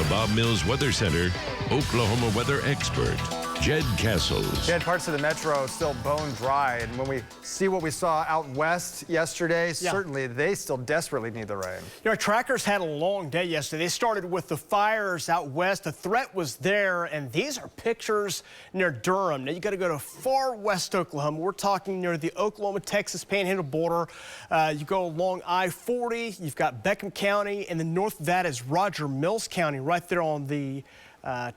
Bob Mills Weather Center, Oklahoma weather expert, Jed Castles. Jed, parts of the metro still bone dry, and when we see what we saw out west yesterday, certainly they still desperately need the rain. You know, our trackers had a long day yesterday. They started with the fires out west. The threat was there, and these are pictures near Durham. Now, you got to go to far west Oklahoma. We're talking near the Oklahoma-Texas Panhandle border. You go along I-40, you've got Beckham County, and then north of that is Roger Mills County, right there on the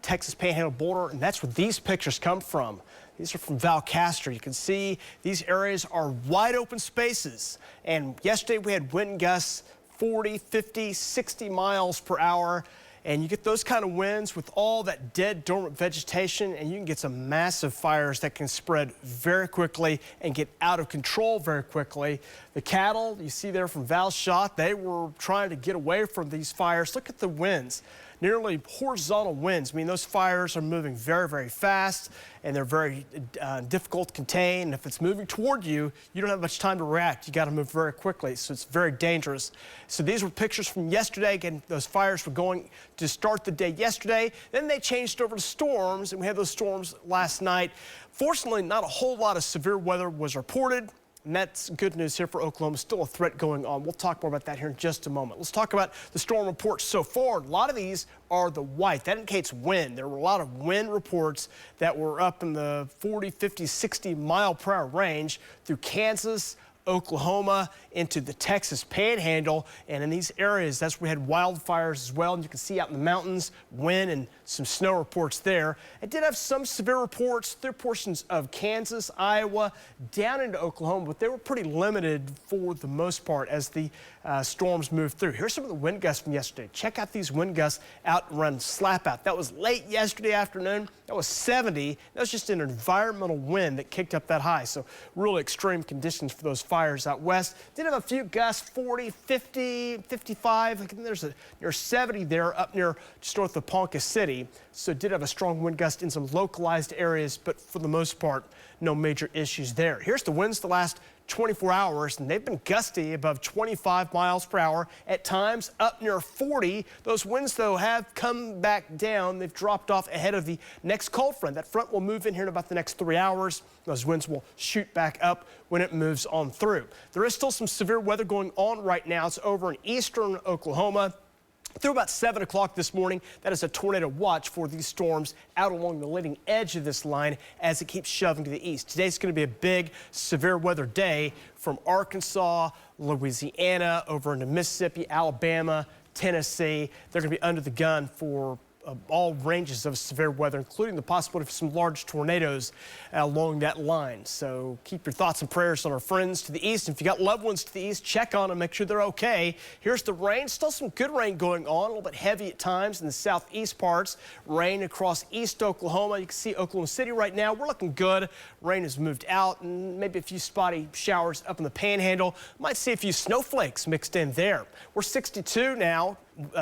Texas Panhandle border, and that's where these pictures come from. These are from Valcastre. You can see these areas are wide open spaces, and yesterday we had wind gusts 40, 50, 60 miles per hour, and you get those kind of winds with all that dead dormant vegetation, and you can get some massive fires that can spread very quickly and get out of control very quickly. The cattle you see there from Val's shot, they were trying to get away from these fires. Look at the winds. Nearly horizontal winds. I mean, those fires are moving very, very fast, and they're very difficult to contain. And if it's moving toward you, you don't have much time to react. You got to move very quickly, so it's very dangerous. So these were pictures from yesterday. Again, those fires were going to start the day yesterday. Then they changed over to storms, and we had those storms last night. Fortunately, not a whole lot of severe weather was reported. And that's good news here for Oklahoma. Still a threat going on. We'll talk more about that here in just a moment. Let's talk about the storm reports so far. A lot of these are the white. That indicates wind. There were a lot of wind reports that were up in the 40, 50, 60 mile per hour range through Kansas, Oklahoma, into the Texas Panhandle, and in these areas, that's where we had wildfires as well, and you can see out in the mountains, wind and some snow reports there. It did have some severe reports through portions of Kansas, Iowa, down into Oklahoma, but they were pretty limited for the most part as the storms moved through. Here's some of the wind gusts from yesterday. Check out these wind gusts out around Slapout. That was late yesterday afternoon. That was 70. That was just an environmental wind that kicked up that high, so really extreme conditions for those fires out west. Did have a few gusts, 40, 50, 55. There's near 70 there up near just north of Ponca City. So did have a strong wind gust in some localized areas, but for the most part, no major issues there. Here's the winds the last 24 hours, and they've been gusty above 25 miles per hour, at times up near 40. Those winds, though, have come back down. They've dropped off ahead of the next cold front. That front will move in here in about the next 3 hours. Those winds will shoot back up when it moves on through. There is still some severe weather going on right now. It's over in eastern Oklahoma. Through about 7 o'clock this morning, that is a tornado watch for these storms out along the leading edge of this line as it keeps shoving to the east. Today's going to be a big severe weather day from Arkansas, Louisiana, over into Mississippi, Alabama, Tennessee. They're going to be under the gun for all ranges of severe weather, including the possibility of some large tornadoes along that line. So keep your thoughts and prayers on our friends to the east. If you got loved ones to the east, check on them, make sure they're okay. Here's the rain. Still some good rain going on, a little bit heavy at times in the southeast parts. Rain across east Oklahoma. You can see Oklahoma City right now. We're looking good. Rain has moved out, and maybe a few spotty showers up in the Panhandle. Might see a few snowflakes mixed in there. We're 62 now.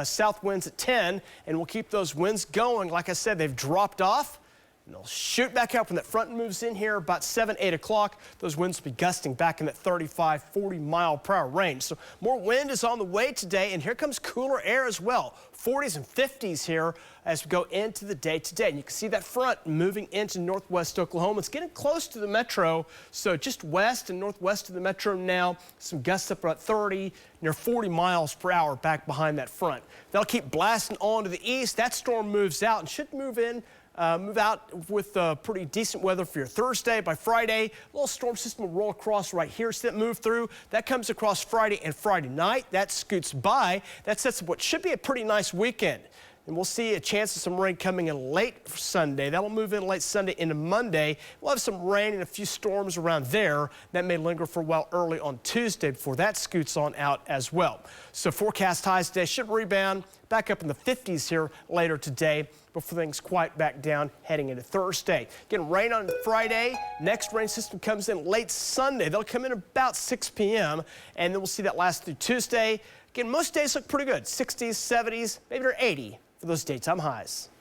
South winds at 10, and we'll keep those winds going. Like I said, they've dropped off, and they'll shoot back up when that front moves in here about 7, 8 o'clock. Those winds will be gusting back in that 35, 40 mile per hour range. So more wind is on the way today, and here comes cooler air as well. 40s and 50s here as we go into the day today. And you can see that front moving into northwest Oklahoma. It's getting close to the metro, so just west and northwest of the metro now. Some gusts up about 30, near 40 miles per hour back behind that front. They'll keep blasting on to the east. That storm moves out and should move out with pretty decent weather for your Thursday. By Friday, a little storm system will roll across right here. See that move through? That comes across Friday and Friday night. That scoots by. That sets up what should be a pretty nice weekend. And we'll see a chance of some rain coming in late Sunday. That'll move in late Sunday into Monday. We'll have some rain and a few storms around there. That may linger for a while early on Tuesday before that scoots on out as well. So forecast highs today should rebound back up in the 50s here later today before things quiet back down heading into Thursday. Again, rain on Friday. Next rain system comes in late Sunday. They'll come in about 6 p.m. and then we'll see that last through Tuesday. Again, most days look pretty good. 60s, 70s, maybe they're 80 for those daytime highs.